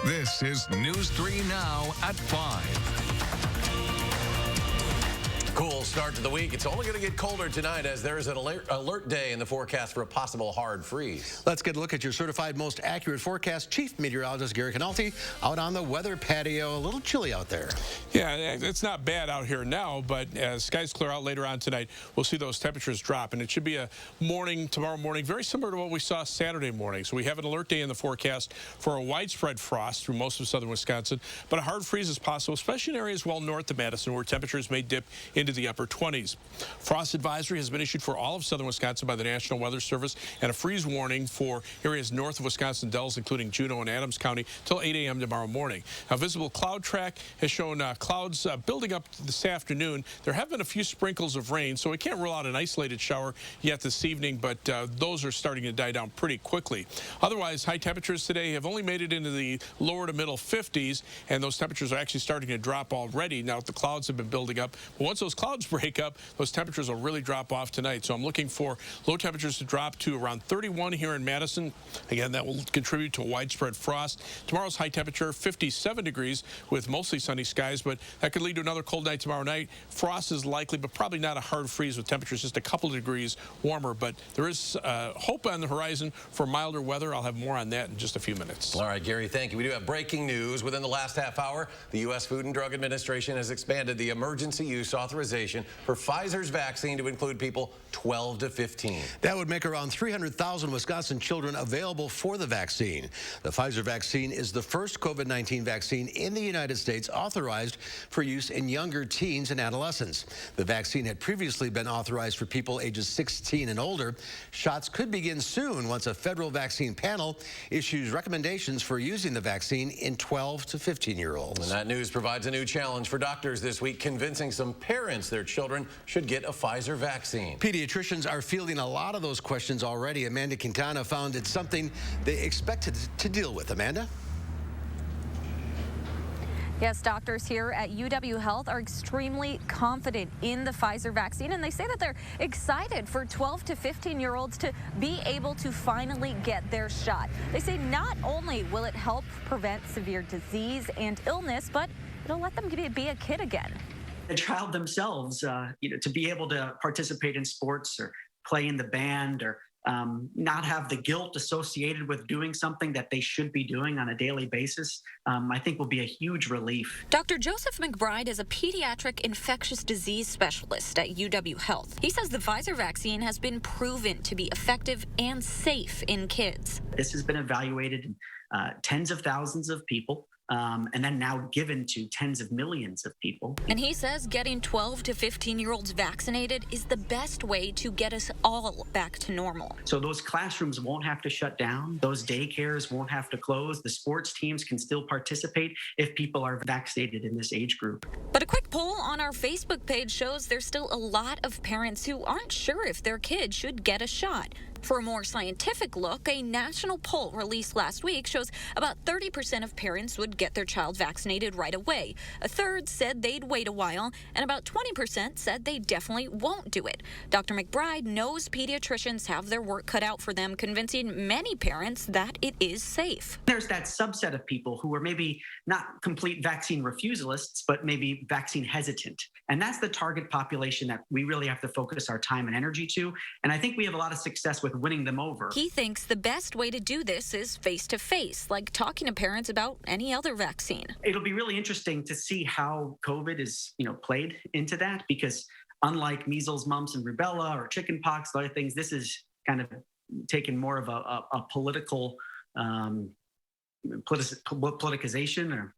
This is News 3 Now at 5. Cool start to the week. It's only going to get colder tonight as there is an alert day in the forecast for a possible hard freeze. Let's get a look at your certified most accurate forecast. Chief Meteorologist Gary Canalti out on the weather patio. A little chilly out there. Yeah, it's not bad out here now, but as skies clear out later on tonight, we'll see those temperatures drop. And it should be a morning tomorrow morning, very similar to what we saw Saturday morning. So we have an alert day in the forecast for a widespread frost through most of southern Wisconsin. But a hard freeze is possible, especially in areas well north of Madison where temperatures may dip into the upper 20s. Frost advisory has been issued for all of southern Wisconsin by the National Weather Service, and a freeze warning for areas north of Wisconsin Dells, including Juneau and Adams County, till 8 a.m. tomorrow morning. Now, visible cloud track has shown clouds building up this afternoon. There have been a few sprinkles of rain, so we can't rule out an isolated shower yet this evening, but those are starting to die down pretty quickly. Otherwise, high temperatures today have only made it into the lower to middle 50s, and those temperatures are actually starting to drop already now that the clouds have been building up. But once those clouds break up, those temperatures will really drop off tonight. So I'm looking for low temperatures to drop to around 31 here in Madison. Again, that will contribute to a widespread frost. Tomorrow's high temperature, 57 degrees with mostly sunny skies, but that could lead to another cold night tomorrow night. Frost is likely, but probably not a hard freeze with temperatures just a couple of degrees warmer. But there is hope on the horizon for milder weather. I'll have more on that in just a few minutes. All right, Gary, thank you. We do have breaking news. Within the last half hour, the U.S. Food and Drug Administration has expanded the emergency use authorization for Pfizer's vaccine to include people 12 to 15. That would make around 300,000 Wisconsin children available for the vaccine. The Pfizer vaccine is the first COVID-19 vaccine in the United States authorized for use in younger teens and adolescents. The vaccine had previously been authorized for people ages 16 and older. Shots could begin soon once a federal vaccine panel issues recommendations for using the vaccine in 12 to 15-year-olds. And that news provides a new challenge for doctors this week, convincing some parents their children should get a Pfizer vaccine. Pediatricians are fielding a lot of those questions already. Amanda Quintana found it's something they expected to deal with. Amanda? Yes, doctors here at UW Health are extremely confident in the Pfizer vaccine, and they say that they're excited for 12 to 15-year-olds to be able to finally get their shot. They say not only will it help prevent severe disease and illness, but it'll let them be a kid again. The child themselves, to be able to participate in sports or play in the band or not have the guilt associated with doing something that they should be doing on a daily basis, I think will be a huge relief. Dr. Joseph McBride is a pediatric infectious disease specialist at UW Health. He says the Pfizer vaccine has been proven to be effective and safe in kids. This has been evaluated in tens of thousands of people. And then now given to tens of millions of people. And he says getting 12 to 15-year-olds vaccinated is the best way to get us all back to normal. So those classrooms won't have to shut down. Those daycares won't have to close. The sports teams can still participate if people are vaccinated in this age group. But a quick poll on our Facebook page shows there's still a lot of parents who aren't sure if their kid should get a shot. For a more scientific look, a national poll released last week shows about 30% of parents would get their child vaccinated right away. A third said they'd wait a while, and about 20% said they definitely won't do it. Dr. McBride knows pediatricians have their work cut out for them, convincing many parents that it is safe. There's that subset of people who are maybe not complete vaccine refusalists, but maybe vaccine hesitant. And that's the target population that we really have to focus our time and energy to. And I think we have a lot of success with winning them over. He thinks the best way to do this is face-to-face, like talking to parents about any other vaccine. It'll be really interesting to see how COVID is, played into that, because unlike measles, mumps, and rubella or chickenpox, other things, this is kind of taken more of a political politicization or.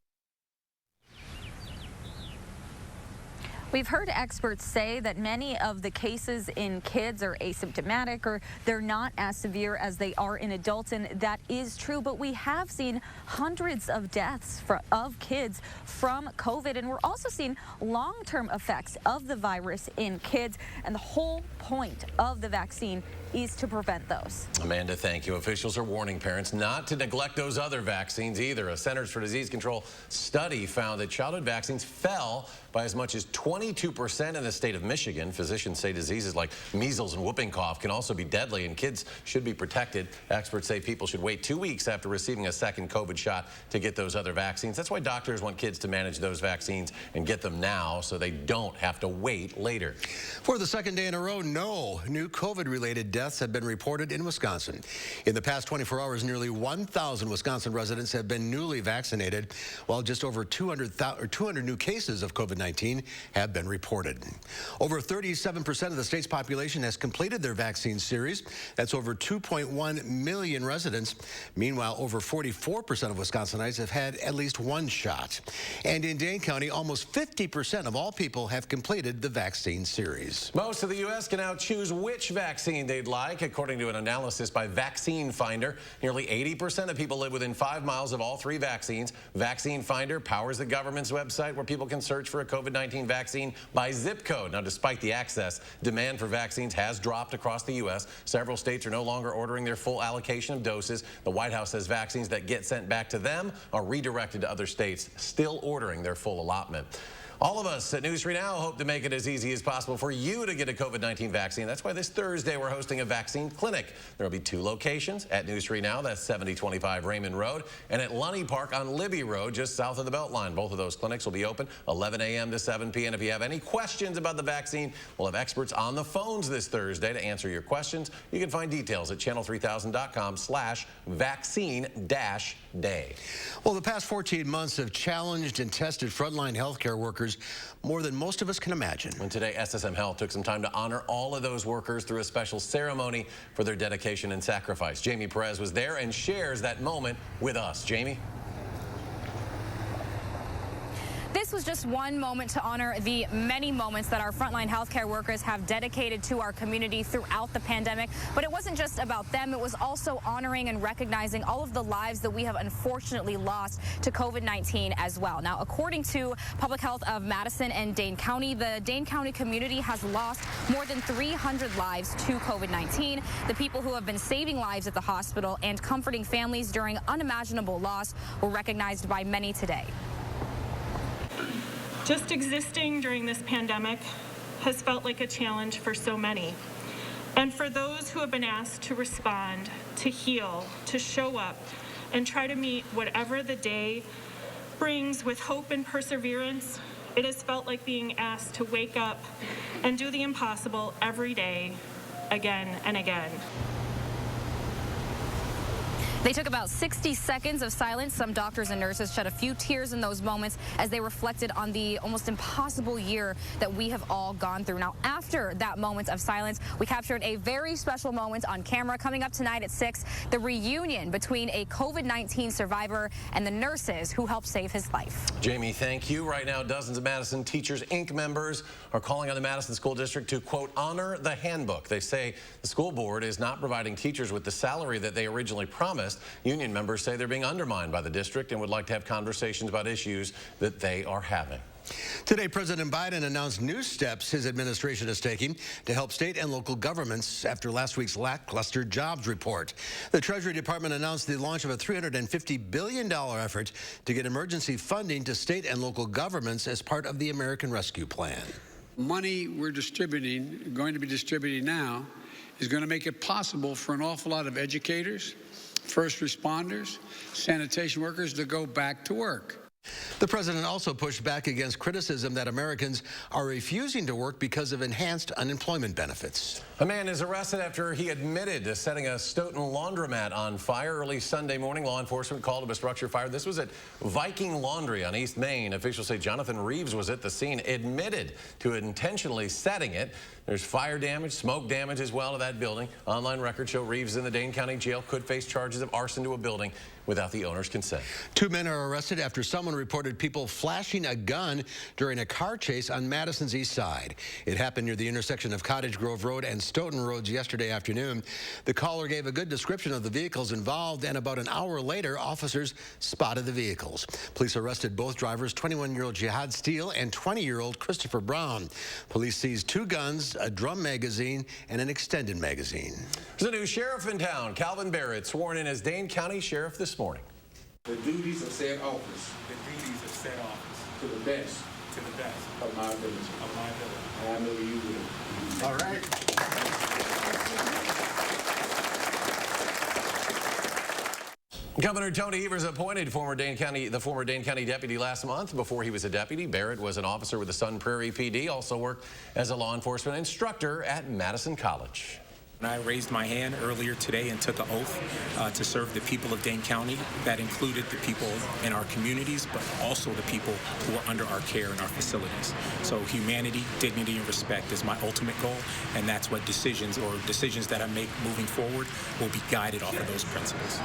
We've heard experts say that many of the cases in kids are asymptomatic or they're not as severe as they are in adults, and that is true. But we have seen hundreds of deaths of kids from COVID, and we're also seeing long-term effects of the virus in kids. And the whole point of the vaccine is to prevent those. Amanda, thank you. Officials are warning parents not to neglect those other vaccines either. A Centers for Disease Control study found that childhood vaccines fell by as much as 22% in the state of Michigan. Physicians say diseases like measles and whooping cough can also be deadly, and kids should be protected. Experts say people should wait 2 weeks after receiving a second COVID shot to get those other vaccines. That's why doctors want kids to manage those vaccines and get them now so they don't have to wait later. For the second day in a row, no new COVID-related deaths have been reported in Wisconsin. In the past 24 hours, nearly 1,000 Wisconsin residents have been newly vaccinated, while just over 200 new cases of COVID-19 have been reported. Over 37% of the state's population has completed their vaccine series. That's over 2.1 million residents. Meanwhile, over 44% of Wisconsinites have had at least one shot. And in Dane County, almost 50% of all people have completed the vaccine series. Most of the U.S. can now choose which vaccine they'd like, according to an analysis by Vaccine Finder. Nearly 80% of people live within 5 miles of all 3 vaccines. Vaccine Finder powers the government's website where people can search for a COVID-19 vaccine by zip code. Now, despite the access, demand for vaccines has dropped across the U.S. Several states are no longer ordering their full allocation of doses. The White House says vaccines that get sent back to them are redirected to other states, still ordering their full allotment. All of us at News 3 Now hope to make it as easy as possible for you to get a COVID-19 vaccine. That's why this Thursday we're hosting a vaccine clinic. There will be 2 locations at News 3 Now. That's 7025 Raymond Road and at Lunny Park on Libby Road, just south of the Beltline. Both of those clinics will be open 11 a.m. to 7 p.m. If you have any questions about the vaccine, we'll have experts on the phones this Thursday to answer your questions. You can find details at channel3000.com/vaccine-day. Well, the past 14 months have challenged and tested frontline healthcare workers more than most of us can imagine. And today, SSM Health took some time to honor all of those workers through a special ceremony for their dedication and sacrifice. Jamie Perez was there and shares that moment with us. Jamie? This was just one moment to honor the many moments that our frontline healthcare workers have dedicated to our community throughout the pandemic. But it wasn't just about them. It was also honoring and recognizing all of the lives that we have unfortunately lost to COVID-19 as well. Now, according to Public Health of Madison and Dane County, the Dane County community has lost more than 300 lives to COVID-19. The people who have been saving lives at the hospital and comforting families during unimaginable loss were recognized by many today. Just existing during this pandemic has felt like a challenge for so many. And for those who have been asked to respond, to heal, to show up, and try to meet whatever the day brings with hope and perseverance, it has felt like being asked to wake up and do the impossible every day, again and again. They took about 60 seconds of silence. Some doctors and nurses shed a few tears in those moments as they reflected on the almost impossible year that we have all gone through. Now, after that moment of silence, we captured a very special moment on camera. Coming up tonight at 6, the reunion between a COVID-19 survivor and the nurses who helped save his life. Jamie, thank you. Right now, dozens of Madison Teachers Inc. members are calling on the Madison School District to, quote, honor the handbook. They say the school board is not providing teachers with the salary that they originally promised. Union members say they're being undermined by the district and would like to have conversations about issues that they are having. Today, President Biden announced new steps his administration is taking to help state and local governments after last week's lackluster jobs report. The Treasury Department announced the launch of a $350 billion effort to get emergency funding to state and local governments as part of the American Rescue Plan. Money we're distributing, going to be distributing now, is going to make it possible for an awful lot of educators, first responders, sanitation workers to go back to work. The president also pushed back against criticism that Americans are refusing to work because of enhanced unemployment benefits. A man is arrested after he admitted to setting a Stoughton laundromat on fire. Early Sunday morning, law enforcement called up a structure fire. This was at Viking Laundry on East Main. Officials say Jonathan Reeves was at the scene, admitted to intentionally setting it. There's fire damage, smoke damage as well to that building. Online records show Reeves in the Dane County Jail could face charges of arson to a building. without the owner's consent. 2 men are arrested after someone reported people flashing a gun during a car chase on Madison's east side. It happened near the intersection of Cottage Grove Road and Stoughton Roads yesterday afternoon. The caller gave a good description of the vehicles involved, and about an hour later, officers spotted the vehicles. Police arrested both drivers, 21-year-old Jihad Steele and 20-year-old Christopher Brown. Police seized 2 guns, a drum magazine, and an extended magazine. There's a new sheriff in town. Calvin Barrett sworn in as Dane County Sheriff this morning. The duties of said office. The duties of said office. To the best. To the best. Of my ability. Of my ability. And I know you will. All right. Governor Tony Evers appointed the former Dane County deputy last month. Before he was a deputy, Barrett was an officer with the Sun Prairie PD, also worked as a law enforcement instructor at Madison College. I raised my hand earlier today and took an oath to serve the people of Dane County. That included the people in our communities, but also the people who are under our care in our facilities. So humanity, dignity, and respect is my ultimate goal, and that's what decisions that I make moving forward will be guided off of those principles.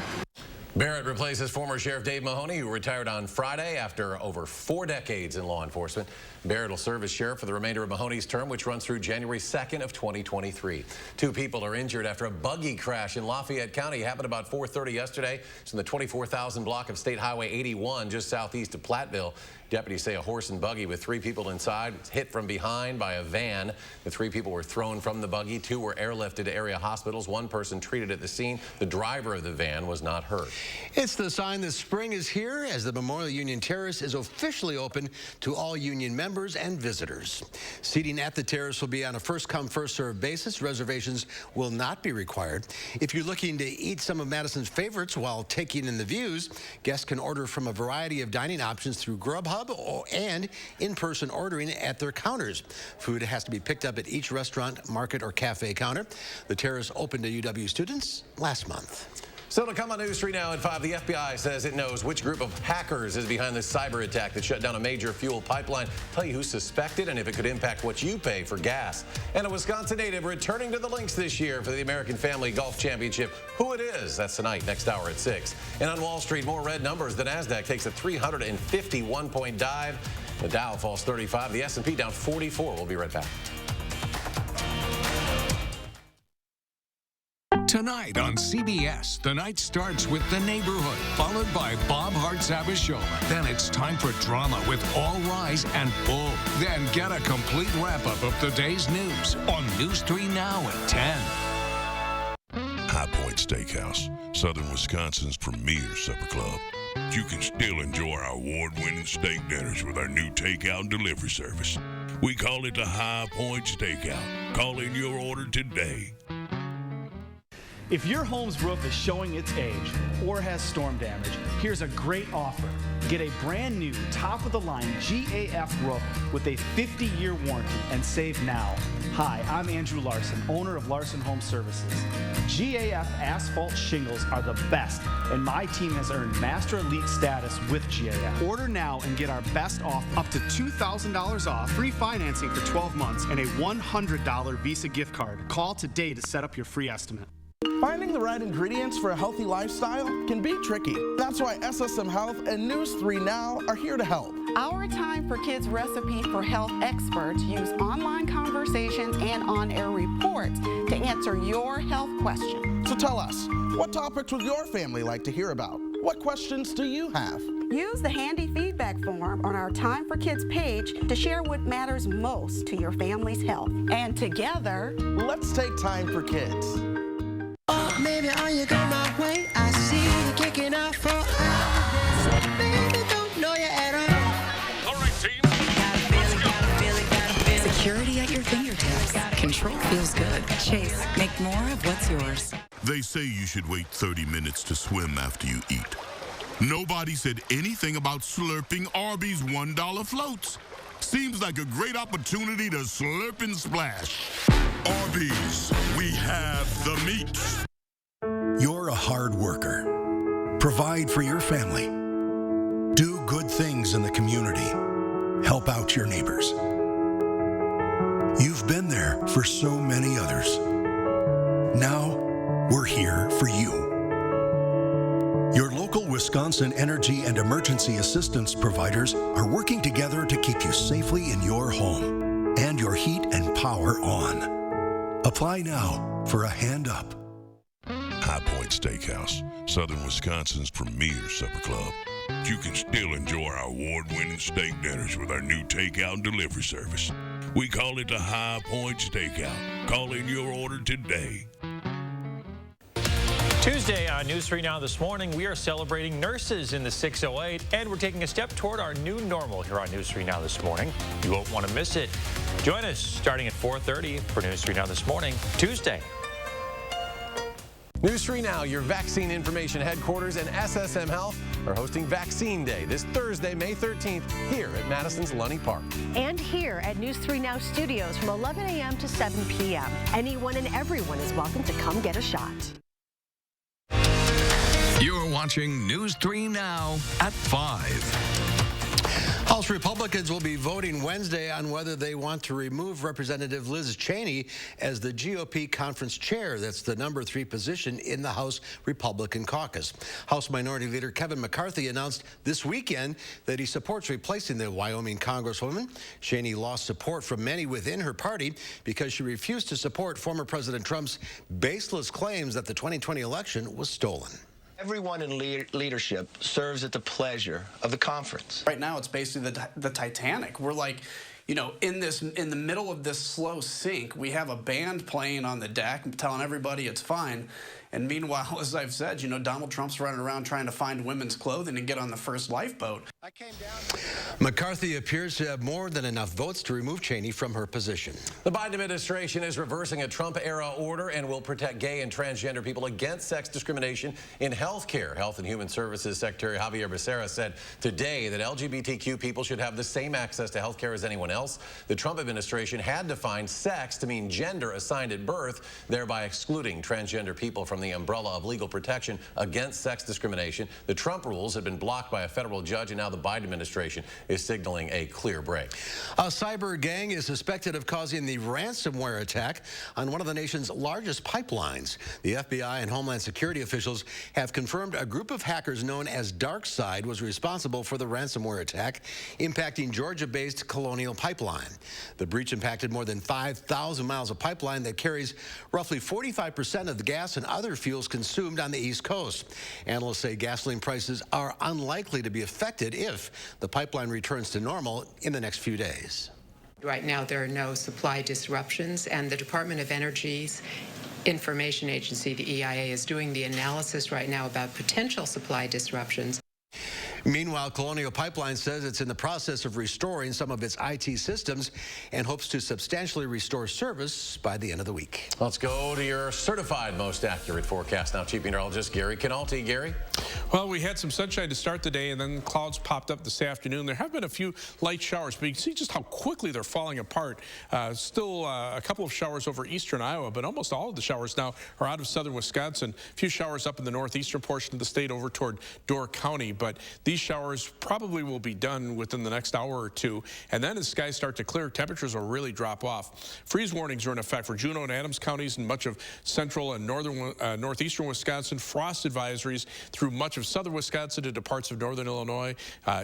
Barrett replaces former Sheriff Dave Mahoney, who retired on Friday after over 4 decades in law enforcement. Barrett will serve as sheriff for the remainder of Mahoney's term, which runs through January 2nd of 2023. 2 people are injured after a buggy crash in Lafayette County. It happened about 4:30 yesterday. It's in the 24,000 block of State Highway 81, just southeast of Platteville. Deputies say a horse and buggy with 3 people inside was hit from behind by a van. The 3 people were thrown from the buggy. 2 were airlifted to area hospitals. 1 person treated at the scene. The driver of the van was not hurt. It's the sign that spring is here, as the Memorial Union Terrace is officially open to all union members and visitors. Seating at the terrace will be on a first-come, first-served basis. Reservations will not be required. If you're looking to eat some of Madison's favorites while taking in the views, guests can order from a variety of dining options through Grubhub and in-person ordering at their counters. Food has to be picked up at each restaurant, market, or cafe counter. The terrace opened to UW students last month. So to come on News 3 now at 5, the FBI says it knows which group of hackers is behind this cyber attack that shut down a major fuel pipeline. Tell you who's suspected and if it could impact what you pay for gas. And a Wisconsin native returning to the links this year for the American Family Golf Championship. Who it is, that's tonight, next hour at 6. And on Wall Street, more red numbers. The NASDAQ takes a 351-point dive. The Dow falls 35. The S&P down 44. We'll be right back. Tonight on CBS, the night starts with The Neighborhood, followed by Bob Hart's Abishola. Then it's time for drama with All Rise and Bull. Then get a complete wrap-up of the day's news on News 3 Now at 10. High Point Steakhouse, Southern Wisconsin's premier supper club. You can still enjoy our award-winning steak dinners with our new takeout and delivery service. We call it the High Point Steakout. Call in your order today. If your home's roof is showing its age or has storm damage, here's a great offer. Get a brand new, top-of-the-line GAF roof with a 50-year warranty and save now. Hi, I'm Andrew Larson, owner of Larson Home Services. GAF asphalt shingles are the best, and my team has earned Master Elite status with GAF. Order now and get our best offer, up to $2,000 off, free financing for 12 months, and a $100 Visa gift card. Call today to set up your free estimate. Finding the right ingredients for a healthy lifestyle can be tricky. That's why SSM Health and News 3 Now are here to help. Our Time for Kids recipe for health experts use online conversations and on-air reports to answer your health questions. So tell us, what topics would your family like to hear about? What questions do you have? Use the handy feedback form on our Time for Kids page to share what matters most to your family's health. And together, let's take time for kids. Oh, maybe on you go my way. I see you kicking out for hours. Baby, don't know you at all. All right, team. Security at your fingertips. Control feels good. Chase, make more of what's yours. They say you should wait 30 minutes to swim after you eat. Nobody said anything about slurping Arby's $1 floats. Seems like a great opportunity to slurp and splash. Arby's, we have the meat. You're a hard worker. Provide for your family. Do good things in the community. Help out your neighbors. You've been there for so many others. Now, we're here for you. Your local Wisconsin energy and emergency assistance providers are working together to keep you safely in your home and your heat and power on. Apply now for a hand up. High Point Steakhouse, Southern Wisconsin's premier supper club. You can still enjoy our award-winning steak dinners with our new takeout and delivery service. We call it the High Point Steakout. Call in your order today. Tuesday on News 3 Now this morning, we are celebrating nurses in the 608, and we're taking a step toward our new normal here on News 3 Now this morning. You won't want to miss it. Join us starting at 4:30 for News 3 Now this morning, Tuesday. News 3 Now, your vaccine information headquarters and SSM Health are hosting Vaccine Day this Thursday, May 13th, here at Madison's Lunny Park. And here at News 3 Now Studios from 11 a.m. to 7 p.m. Anyone and everyone is welcome to come get a shot. You're watching News 3 Now at 5. House Republicans will be voting Wednesday on whether they want to remove Representative Liz Cheney as the GOP conference chair. That's the number 3 position in the House Republican caucus. House Minority Leader Kevin McCarthy announced this weekend that he supports replacing the Wyoming Congresswoman. Cheney lost support from many within her party because she refused to support former President Trump's baseless claims that the 2020 election was stolen. Everyone in leadership serves at the pleasure of the conference. Right now, it's basically the Titanic. We're like, you know, in the middle of this slow sink, we have a band playing on the deck telling everybody it's fine. And meanwhile, as I've said, you know, Donald Trump's running around trying to find women's clothing and get on the first lifeboat. McCarthy appears to have more than enough votes to remove Cheney from her position. The Biden administration is reversing a Trump-era order and will protect gay and transgender people against sex discrimination in health care. Health and Human Services Secretary Javier Becerra said today that LGBTQ people should have the same access to health care as anyone else. The Trump administration had defined sex to mean gender assigned at birth, thereby excluding transgender people from the umbrella of legal protection against sex discrimination. The Trump rules had been blocked by a federal judge, and now the Biden administration is signaling a clear break. A cyber gang is suspected of causing the ransomware attack on one of the nation's largest pipelines. The FBI and Homeland Security officials have confirmed a group of hackers known as DarkSide was responsible for the ransomware attack, impacting Georgia-based Colonial Pipeline. The breach impacted more than 5,000 miles of pipeline that carries roughly 45% of the gas and other fuels consumed on the East Coast. Analysts say gasoline prices are unlikely to be affected if the pipeline returns to normal in the next few days. Right now, there are no supply disruptions, and the Department of Energy's information agency, the EIA, is doing the analysis right now about potential supply disruptions. Meanwhile, Colonial Pipeline says it's in the process of restoring some of its IT systems and hopes to substantially restore service by the end of the week. Let's go to your certified most accurate forecast now. Chief Meteorologist Gary Canalti. Gary? Well, we had some sunshine to start the day, and then clouds popped up this afternoon. There have been a few light showers, but you can see just how quickly they're falling apart. Still a couple of showers over eastern Iowa, but almost all of the showers now are out of southern Wisconsin. A few showers up in the northeastern portion of the state over toward Door County, but these showers probably will be done within the next hour or two. And then as skies start to clear, temperatures will really drop off. Freeze warnings are in effect for Juneau and Adams counties and much of central and northeastern Wisconsin. Frost advisories through much of southern Wisconsin into parts of northern Illinois,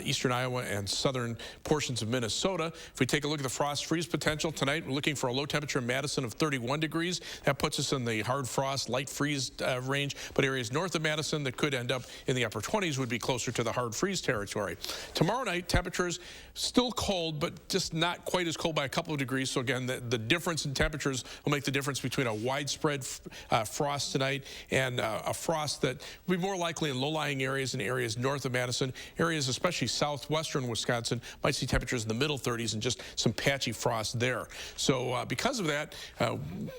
eastern Iowa, and southern portions of Minnesota. If we take a look at the frost freeze potential tonight, we're looking for a low temperature in Madison of 31 degrees. That puts us in the hard frost, light freeze range, but areas north of Madison that could end up in the upper 20s would be closer to the hard freeze territory. Tomorrow night, temperatures still cold, but just not quite as cold by a couple of degrees. So again, the difference in temperatures will make the difference between a widespread frost tonight and a frost that will be more likely in low-lying areas and areas north of Madison. Areas, especially southwestern Wisconsin, might see temperatures in the middle 30s and just some patchy frost there. So because of that,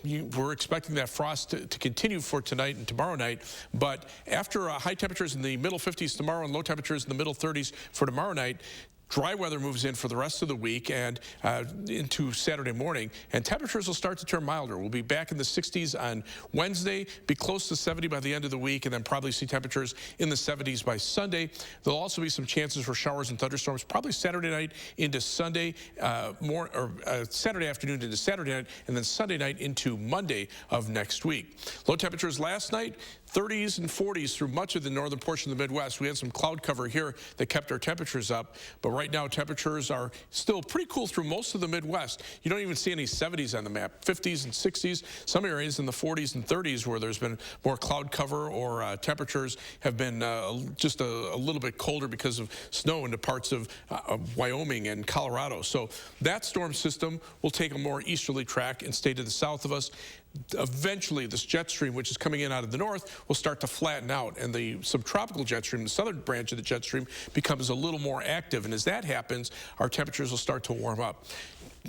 we're expecting that frost to continue for tonight and tomorrow night. But after high temperatures in the middle 50s tomorrow and low temperatures in the middle 30s for tomorrow night, dry weather moves in for the rest of the week and into Saturday morning, and temperatures will start to turn milder. We'll be back in the 60s on Wednesday, be close to 70 by the end of the week, and then probably see temperatures in the 70s by Sunday. There'll also be some chances for showers and thunderstorms, probably Saturday night into Sunday, Saturday afternoon into Saturday night, and then Sunday night into Monday of next week. Low temperatures last night, 30s and 40s through much of the northern portion of the Midwest. We had some cloud cover here that kept our temperatures up, but right now temperatures are still pretty cool through most of the Midwest. You don't even see any 70s on the map, 50s and 60s, some areas in the 40s and 30s where there's been more cloud cover or temperatures have been just a little bit colder because of snow into parts of Wyoming and Colorado. So that storm system will take a more easterly track and stay to the south of us. Eventually, this jet stream, which is coming in out of the north, will start to flatten out, and the subtropical jet stream, the southern branch of the jet stream, becomes a little more active. And as that happens, our temperatures will start to warm up.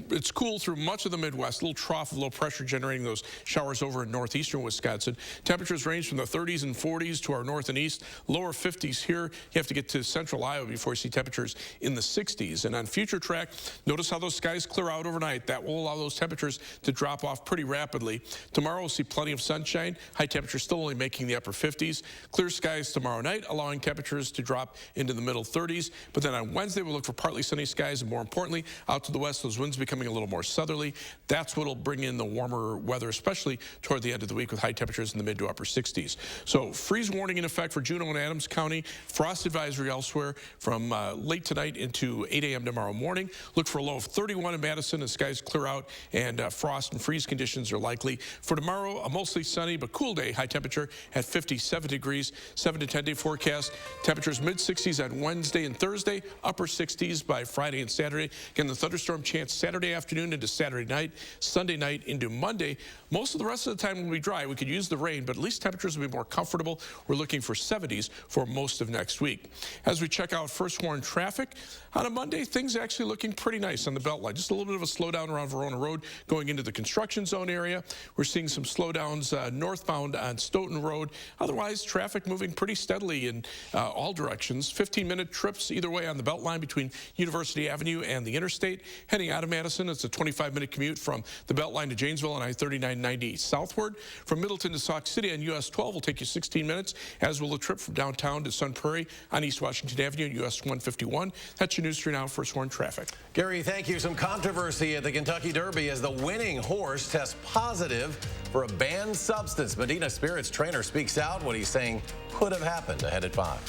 It's cool through much of the Midwest, a little trough of low pressure generating those showers over in northeastern Wisconsin. Temperatures range from the 30s and 40s to our north and east, lower 50s here. You have to get to central Iowa before you see temperatures in the 60s. And on future track, notice how those skies clear out overnight. That will allow those temperatures to drop off pretty rapidly. Tomorrow we'll see plenty of sunshine. High temperatures still only making the upper 50s. Clear skies tomorrow night, allowing temperatures to drop into the middle 30s. But then on Wednesday, we'll look for partly sunny skies, and more importantly, out to the west, those winds becoming a little more southerly. That's what will bring in the warmer weather, especially toward the end of the week with high temperatures in the mid to upper 60s. So freeze warning in effect for Juneau and Adams County. Frost advisory elsewhere from late tonight into 8 a.m. tomorrow morning. Look for a low of 31 in Madison as skies clear out, and frost and freeze conditions are likely. For tomorrow, a mostly sunny but cool day. High temperature at 57 degrees. 7 to 10 day forecast. Temperatures mid 60s on Wednesday and Thursday. Upper 60s by Friday and Saturday. Again, the thunderstorm chance Saturday afternoon into Saturday night, Sunday night into Monday. Most of the rest of the time will be dry. We could use the rain, but at least temperatures will be more comfortable. We're looking for 70s for most of next week. As we check out first warn traffic, on a Monday, things actually looking pretty nice on the Beltline. Just a little bit of a slowdown around Verona Road going into the construction zone area. We're seeing some slowdowns northbound on Stoughton Road. Otherwise, traffic moving pretty steadily in all directions. 15-minute trips either way on the Beltline between University Avenue and the interstate. Heading out of Madison, it's a 25-minute commute from the Beltline to Janesville on I-3990 southward. From Middleton to Sauk City on US 12 will take you 16 minutes, as will a trip from downtown to Sun Prairie on East Washington Avenue and US 151. That's your News 3 Now First Warn traffic. Gary, thank you. Some controversy at the Kentucky Derby as the winning horse tests positive for a banned substance. Medina Spirit's trainer speaks out what he's saying could have happened ahead at 5.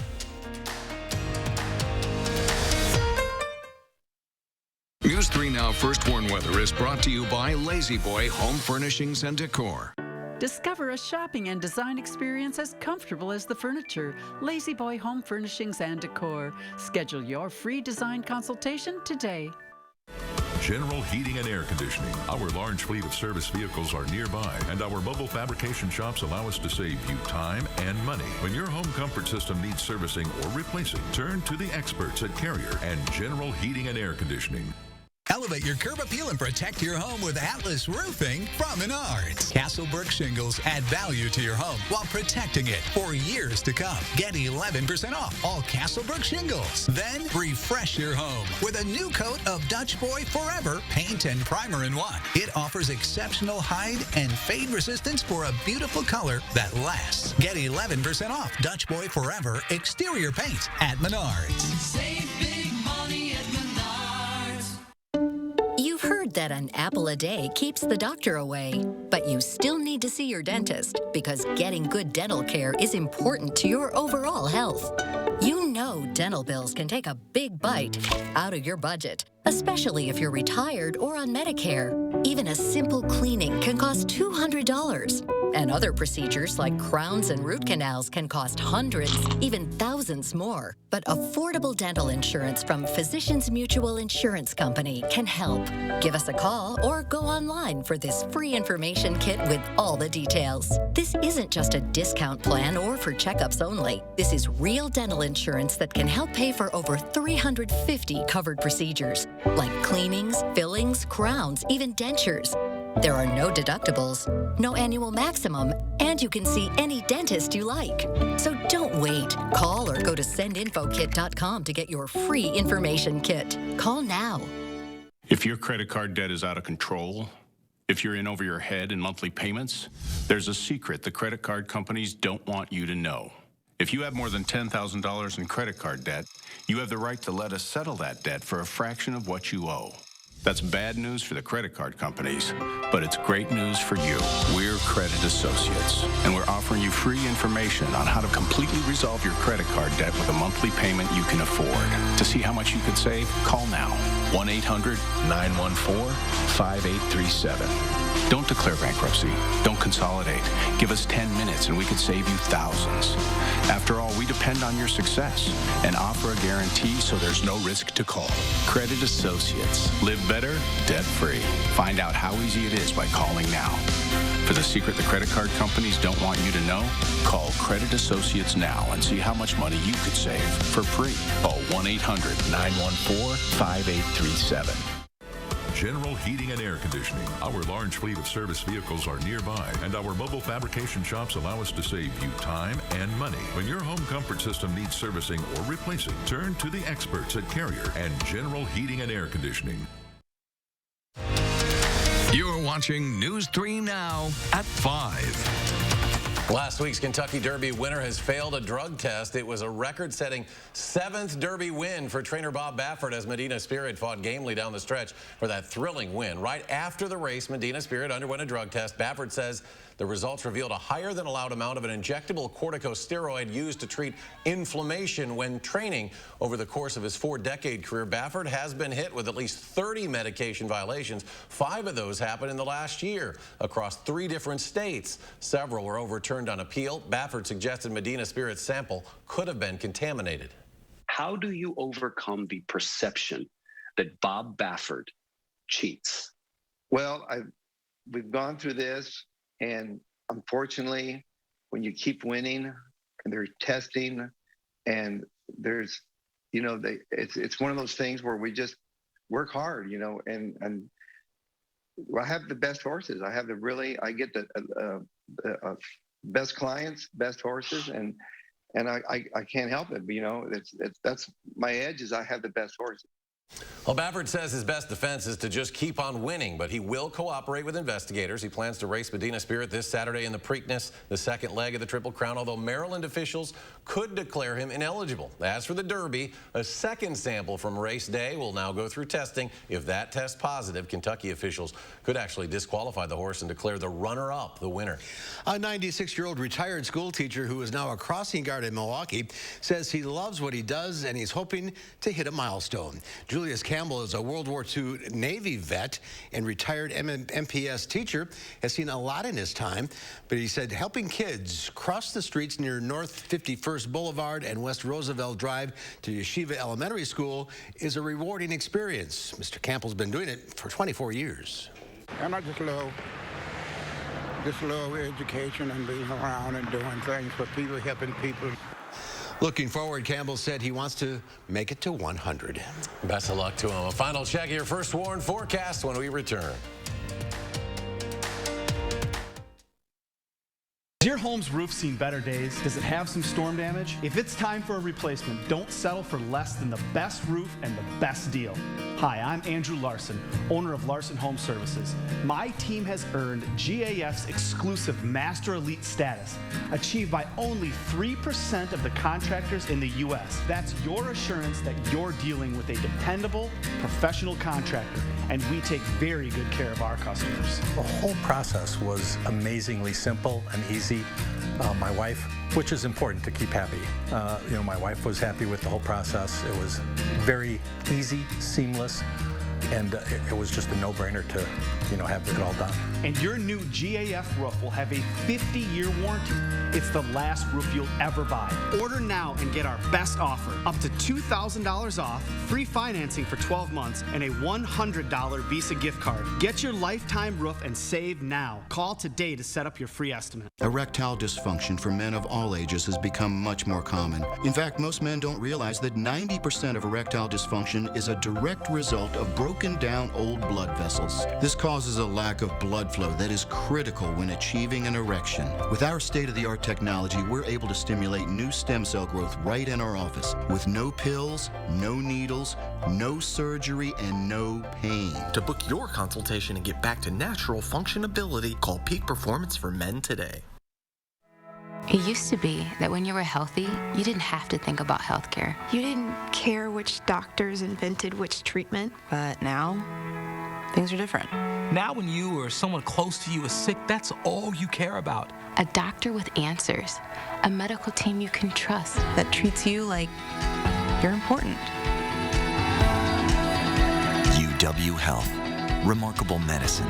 News 3 Now First Warn Weather is brought to you by Lazy Boy Home Furnishings and Decor. Discover a shopping and design experience as comfortable as the furniture. Lazy Boy Home Furnishings and Decor. Schedule your free design consultation today. General Heating and Air Conditioning. Our large fleet of service vehicles are nearby, and our mobile fabrication shops allow us to save you time and money. When your home comfort system needs servicing or replacing, turn to the experts at Carrier and General Heating and Air Conditioning. Elevate your curb appeal and protect your home with Atlas Roofing from Menards. Castlebrook shingles add value to your home while protecting it for years to come. Get 11% off all Castlebrook shingles. Then refresh your home with a new coat of Dutch Boy Forever paint and primer in one. It offers exceptional hide and fade resistance for a beautiful color that lasts. Get 11% off Dutch Boy Forever exterior paint at Menards. Save big money at Menards. You've heard that an apple a day keeps the doctor away, but you still need to see your dentist because getting good dental care is important to your overall health. You know dental bills can take a big bite out of your budget, especially if you're retired or on Medicare. Even a simple cleaning can cost $200. And other procedures like crowns and root canals can cost hundreds, even thousands more. But affordable dental insurance from Physicians Mutual Insurance Company can help. Give us a call or go online for this free information kit with all the details. This isn't just a discount plan or for checkups only. This is real dental insurance that can help pay for over 350 covered procedures, like cleanings, fillings, crowns, even dentures. There are no deductibles, no annual maximum, and you can see any dentist you like. So don't wait. Call or go to sendinfokit.com to get your free information kit. Call now. If your credit card debt is out of control, if you're in over your head in monthly payments, there's a secret the credit card companies don't want you to know. If you have more than $10,000 in credit card debt, you have the right to let us settle that debt for a fraction of what you owe. That's bad news for the credit card companies, but it's great news for you. We're Credit Associates, and we're offering you free information on how to completely resolve your credit card debt with a monthly payment you can afford. To see how much you could save, call now. 1-800-914-5837. Don't declare bankruptcy. Don't consolidate. Give us 10 minutes and we could save you thousands. After all, we depend on your success and offer a guarantee so there's no risk to call. Credit Associates. Live better, debt-free. Find out how easy it is by calling now. For the secret the credit card companies don't want you to know, call Credit Associates now and see how much money you could save for free. Call 1-800-914-5837. General Heating and Air Conditioning. Our large fleet of service vehicles are nearby, and our mobile fabrication shops allow us to save you time and money. When your home comfort system needs servicing or replacing, turn to the experts at Carrier and General Heating and Air Conditioning. You're watching News 3 Now at 5. Last week's Kentucky Derby winner has failed a drug test. It was a record-setting 7th Derby win for trainer Bob Baffert as Medina Spirit fought gamely down the stretch for that thrilling win. Right after the race, Medina Spirit underwent a drug test. Baffert says the results revealed a higher than allowed amount of an injectable corticosteroid used to treat inflammation when training. Over the course of his 4-decade career, Baffert has been hit with at least 30 medication violations. 5 of those happened in the last year across 3 different states. Several were overturned on appeal. Baffert suggested Medina Spirit's sample could have been contaminated. How do you overcome the perception that Bob Baffert cheats? Well, we've gone through this, and unfortunately, when you keep winning, and they're testing, and there's, it's one of those things where we just work hard, and I have the best horses. I get the best clients, best horses, and I can't help it. But, that's my edge is I have the best horses. Well, Baffert says his best defense is to just keep on winning, but he will cooperate with investigators. He plans to race Medina Spirit this Saturday in the Preakness, the second leg of the Triple Crown, although Maryland officials could declare him ineligible. As for the Derby, a second sample from race day will now go through testing. If that tests positive, Kentucky officials could actually disqualify the horse and declare the runner-up the winner. A 96-year-old retired school teacher who is now a crossing guard in Milwaukee says he loves what he does and he's hoping to hit a milestone. Julius Campbell is a World War II Navy vet and retired MPS teacher, has seen a lot in his time, but he said helping kids cross the streets near North 51st Boulevard and West Roosevelt Drive to Yeshiva Elementary School is a rewarding experience. Mr. Campbell's been doing it for 24 years. And I just love education and being around and doing things for people, helping people. Looking forward, Campbell said he wants to make it to 100. Best of luck to him. A final check of your first warn forecast when we return. Has your home's roof seen better days? Does it have some storm damage? If it's time for a replacement, don't settle for less than the best roof and the best deal. Hi, I'm Andrew Larson, owner of Larson Home Services. My team has earned GAF's exclusive Master Elite status, achieved by only 3% of the contractors in the U.S. That's your assurance that you're dealing with a dependable, professional contractor, and we take very good care of our customers. The whole process was amazingly simple and easy. My wife, which is important to keep happy, my wife was happy with the whole process. It was very easy, seamless, and it was just a no-brainer to, have it all done. And your new GAF roof will have a 50-year warranty. It's the last roof you'll ever buy. Order now and get our best offer. Up to $2,000 off, free financing for 12 months, and a $100 Visa gift card. Get your lifetime roof and save now. Call today to set up your free estimate. Erectile dysfunction for men of all ages has become much more common. In fact, most men don't realize that 90% of erectile dysfunction is a direct result of broken down old blood vessels. This causes a lack of blood flow that is critical when achieving an erection. With our state-of-the-art technology, we're able to stimulate new stem cell growth right in our office with no pills, no needles, no surgery, and no pain. To book your consultation and get back to natural functionability, call Peak Performance for Men today. It used to be that when you were healthy, you didn't have to think about healthcare. You didn't care which doctors invented which treatment. But now, things are different. Now when you or someone close to you is sick, that's all you care about. A doctor with answers, a medical team you can trust that treats you like you're important. UW Health. Remarkable medicine.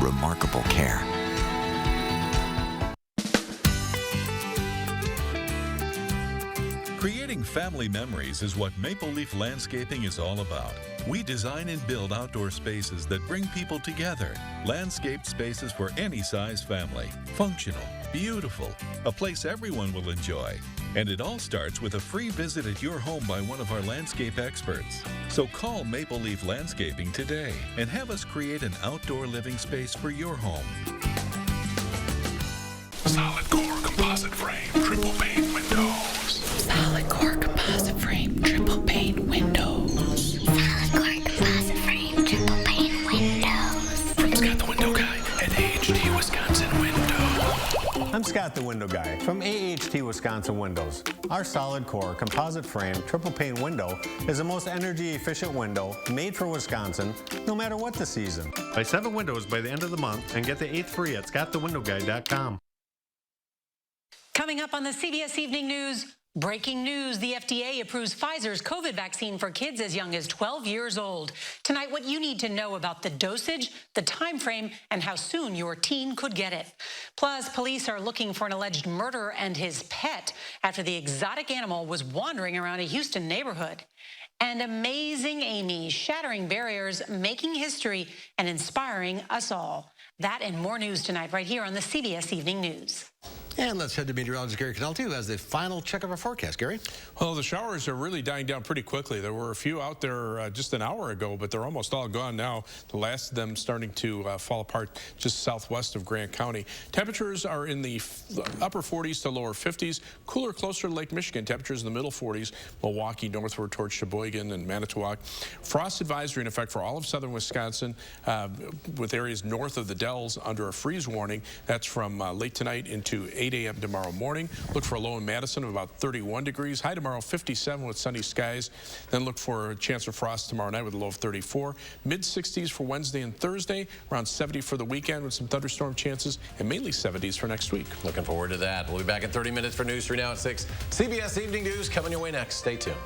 Remarkable care. Creating family memories is what Maple Leaf Landscaping is all about. We design and build outdoor spaces that bring people together. Landscaped spaces for any size family. Functional, beautiful, a place everyone will enjoy. And it all starts with a free visit at your home by one of our landscape experts. So call Maple Leaf Landscaping today and have us create an outdoor living space for your home. Solid core composite frame, triple pane windows. Solid core composite frame, triple pane windows. Solid core composite frame, triple pane windows. From Scott the Window Guy at AHT Wisconsin Window. I'm Scott the Window Guy from AHT Wisconsin Windows. Our solid core composite frame triple pane window is the most energy efficient window made for Wisconsin, no matter what the season. Buy 7 windows by the end of the month and get the 8th free at scottthewindowguy.com. Coming up on the CBS Evening News, breaking news, the FDA approves Pfizer's COVID vaccine for kids as young as 12 years old. Tonight, what you need to know about the dosage, the time frame, and how soon your teen could get it. Plus, police are looking for an alleged murderer and his pet after the exotic animal was wandering around a Houston neighborhood. And Amazing Amy, shattering barriers, making history, and inspiring us all. That and more news tonight right here on the CBS Evening News. And let's head to meteorologist Gary Cannell, who has the final check of our forecast. Gary? Well, the showers are really dying down pretty quickly. There were a few out there just an hour ago, but they're almost all gone now. The last of them starting to fall apart just southwest of Grant County. Temperatures are in the upper 40s to lower 50s. Cooler closer to Lake Michigan. Temperatures in the middle 40s. Milwaukee northward towards Sheboygan and Manitowoc. Frost advisory in effect for all of southern Wisconsin, with areas north of the Dells under a freeze warning. That's from late tonight into 8 a.m. tomorrow morning. Look for a low in Madison of about 31 degrees. High tomorrow 57 with sunny skies. Then look for a chance of frost tomorrow night with a low of 34. Mid 60s for Wednesday and Thursday. Around 70 for the weekend with some thunderstorm chances, and mainly 70s for next week. Looking forward to that. We'll be back in 30 minutes for News 3 Now at 6. CBS Evening News coming your way next. Stay tuned.